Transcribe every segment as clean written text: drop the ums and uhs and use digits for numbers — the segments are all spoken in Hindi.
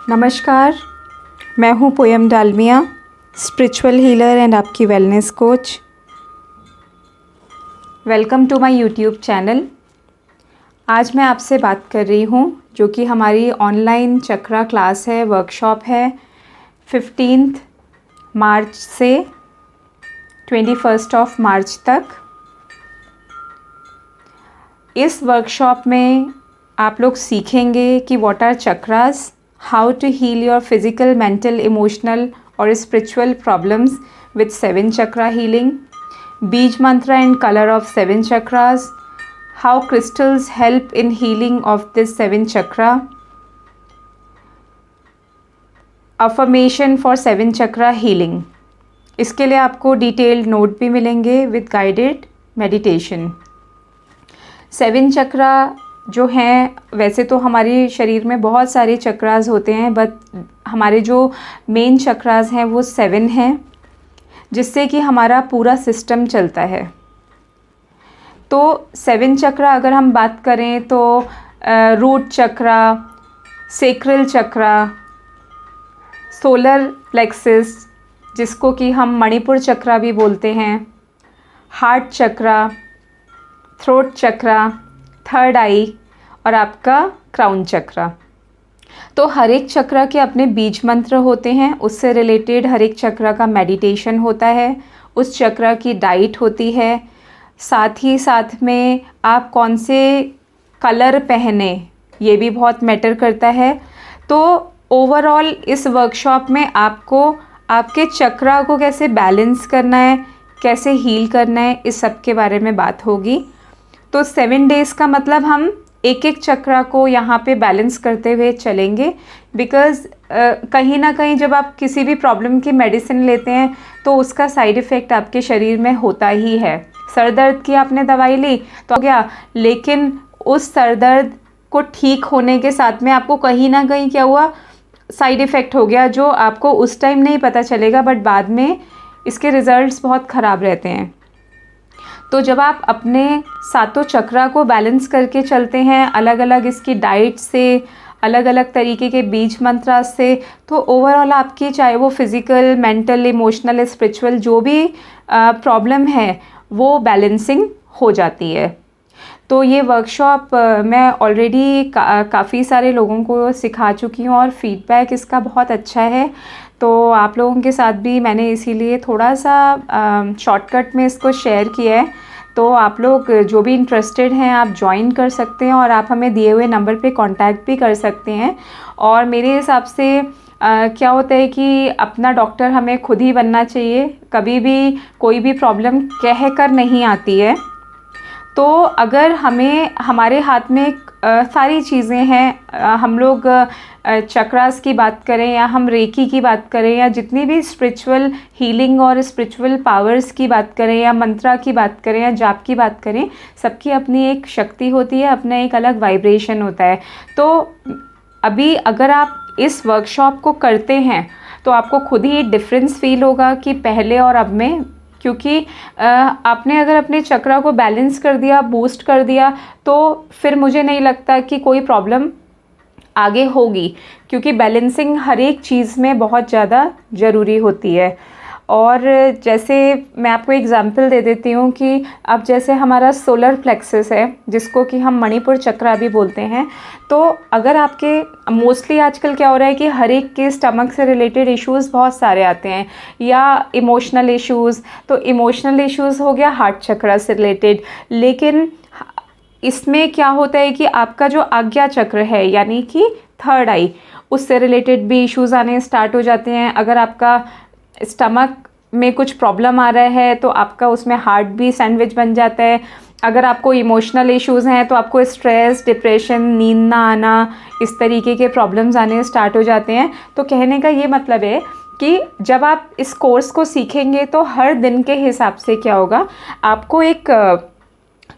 नमस्कार, मैं हूँ Poyam Dalmia, spiritual healer and आपकी wellness coach. Welcome to my YouTube channel. आज मैं आपसे बात कर रही हूँ जो कि हमारी ऑनलाइन चक्रा क्लास है, वर्कशॉप है 15 मार्च से 21 मार्च तक। इस वर्कशॉप में आप लोग सीखेंगे कि what are chakras, how to heal your physical, mental, emotional or spiritual problems with 7 chakra healing, Beej mantra and color of 7 chakras, how crystals help in healing of this 7 chakra, affirmation for 7 chakra healing। इसके लिए आपको डिटेल्ड नोट भी मिलेंगे विद गाइडेड मेडिटेशन। 7 चक्रा जो हैं, वैसे तो हमारे शरीर में बहुत सारे चक्रास होते हैं, बट हमारे जो मेन चक्रास हैं वो 7 हैं, जिससे कि हमारा पूरा सिस्टम चलता है। तो 7 चक्रा अगर हम बात करें तो रूट चक्रा, सेक्रल चक्रा, सोलर प्लेक्सिस जिसको कि हम मणिपुर चक्रा भी बोलते हैं, हार्ट चक्रा, थ्रोट चक्रा, थर्ड आई और आपका क्राउन चक्रा। तो हर एक चक्रा के अपने बीज मंत्र होते हैं, उससे रिलेटेड हर एक चक्रा का मेडिटेशन होता है, उस चक्रा की डाइट होती है। साथ ही साथ में आप कौन से कलर पहने ये भी बहुत मैटर करता है। तो ओवरऑल इस वर्कशॉप में आपको आपके चक्रा को कैसे बैलेंस करना है, कैसे हील करना है, इस सब के बारे में बात होगी। तो 7 डेज़ का मतलब हम एक एक चक्रा को यहाँ पे बैलेंस करते हुए चलेंगे, बिकॉज़ कहीं ना कहीं जब आप किसी भी प्रॉब्लम की मेडिसिन लेते हैं तो उसका साइड इफ़ेक्ट आपके शरीर में होता ही है। सर दर्द की आपने दवाई ली तो हो गया, लेकिन उस सर दर्द को ठीक होने के साथ में आपको कहीं ना कहीं क्या हुआ, साइड इफ़ेक्ट हो गया, जो आपको उस टाइम नहीं पता चलेगा, बट बाद में इसके रिज़ल्ट्स बहुत ख़राब रहते हैं। तो जब आप अपने 7 चक्रा को बैलेंस करके चलते हैं, अलग अलग इसकी डाइट से, अलग अलग तरीके के बीज मंत्रा से, तो ओवरऑल आपकी चाहे वो फिज़िकल, मेंटल, इमोशनल, स्पिरिचुअल जो भी प्रॉब्लम है वो बैलेंसिंग हो जाती है। तो ये वर्कशॉप मैं ऑलरेडी काफ़ी सारे लोगों को सिखा चुकी हूँ और फीडबैक इसका बहुत अच्छा है। तो आप लोगों के साथ भी मैंने इसीलिए थोड़ा सा शॉर्टकट में इसको शेयर किया है। तो आप लोग जो भी इंटरेस्टेड हैं आप ज्वाइन कर सकते हैं और आप हमें दिए हुए नंबर पे कांटेक्ट भी कर सकते हैं। और मेरे हिसाब से क्या होता है कि अपना डॉक्टर हमें खुद ही बनना चाहिए। कभी भी कोई भी प्रॉब्लम कह कर नहीं आती है। तो अगर हमें हमारे हाथ में सारी चीज़ें हैं, हम लोग चक्रास की बात करें या हम रेकी की बात करें या जितनी भी स्पिरिचुअल हीलिंग और स्पिरिचुअल पावर्स की बात करें या मंत्रा की बात करें या जाप की बात करें, सबकी अपनी एक शक्ति होती है, अपना एक अलग वाइब्रेशन होता है। तो अभी अगर आप इस वर्कशॉप को करते हैं तो आपको खुद ही डिफरेंस फील होगा कि पहले और अब में, क्योंकि आपने अगर अपने चक्रा को बैलेंस कर दिया, बूस्ट कर दिया, तो फिर मुझे नहीं लगता कि कोई प्रॉब्लम आगे होगी, क्योंकि बैलेंसिंग हर एक चीज़ में बहुत ज़्यादा ज़रूरी होती है। और जैसे मैं आपको एग्जांपल दे देती हूँ कि अब जैसे हमारा सोलर प्लेक्सस है जिसको कि हम मणिपुर चक्रा भी बोलते हैं, तो अगर आपके मोस्टली आजकल क्या हो रहा है कि हर एक के स्टमक से रिलेटेड इश्यूज़ बहुत सारे आते हैं या इमोशनल इश्यूज़। तो इमोशनल इश्यूज़ हो गया हार्ट चक्रा से रिलेटेड, लेकिन इसमें क्या होता है कि आपका जो आज्ञा चक्र है यानी कि थर्ड आई, उससे रिलेटेड भी इश्यूज़ आने स्टार्ट हो जाते हैं। अगर आपका स्टमक में कुछ प्रॉब्लम आ रहा है तो आपका उसमें हार्ट भी सैंडविच बन जाता है। अगर आपको इमोशनल इश्यूज़ हैं तो आपको स्ट्रेस, डिप्रेशन, नींद ना आना, इस तरीके के प्रॉब्लम्स आने स्टार्ट हो जाते हैं। तो कहने का ये मतलब है कि जब आप इस कोर्स को सीखेंगे तो हर दिन के हिसाब से क्या होगा, आपको एक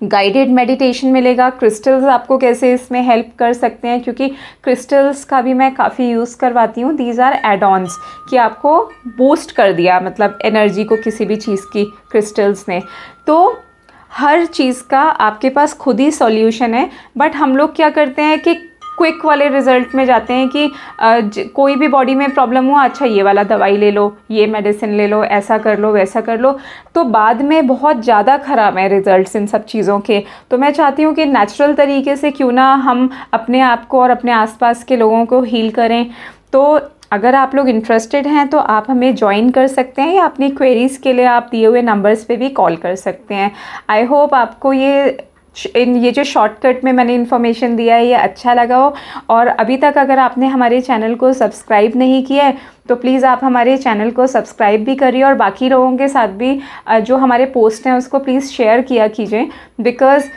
गाइडेड मेडिटेशन मिलेगा। क्रिस्टल्स आपको कैसे इसमें हेल्प कर सकते हैं, क्योंकि क्रिस्टल्स का भी मैं काफ़ी यूज़ करवाती हूँ। दीज आर एड ऑन्स कि आपको बूस्ट कर दिया, मतलब एनर्जी को किसी भी चीज़ की क्रिस्टल्स ने। तो हर चीज़ का आपके पास खुद ही सॉल्यूशन है, बट हम लोग क्या करते हैं कि क्विक वाले रिज़ल्ट में जाते हैं कि कोई भी बॉडी में प्रॉब्लम हुआ, अच्छा ये वाला दवाई ले लो, ये मेडिसिन ले लो, ऐसा कर लो, वैसा कर लो, तो बाद में बहुत ज़्यादा ख़राब है रिज़ल्ट्स इन सब चीज़ों के। तो मैं चाहती हूँ कि नेचुरल तरीके से क्यों ना हम अपने आप को और अपने आसपास के लोगों को हील करें। तो अगर आप लोग इंटरेस्टेड हैं तो आप हमें ज्वाइन कर सकते हैं, या अपनी क्वेरीज़ के लिए आप दिए हुए नंबर्स पे भी कॉल कर सकते हैं। आई होप आपको ये जो शॉर्टकट में मैंने इन्फॉर्मेशन दिया है ये अच्छा लगा हो। और अभी तक अगर आपने हमारे चैनल को सब्सक्राइब नहीं किया है तो प्लीज़ आप हमारे चैनल को सब्सक्राइब भी करिए, और बाकी लोगों के साथ भी जो हमारे पोस्ट हैं उसको प्लीज़ शेयर किया कीजिए, बिकॉज़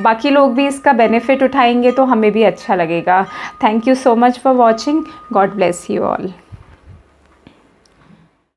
बाकी लोग भी इसका बेनिफिट उठाएंगे तो हमें भी अच्छा लगेगा। Thank you so much for watching. God bless you all.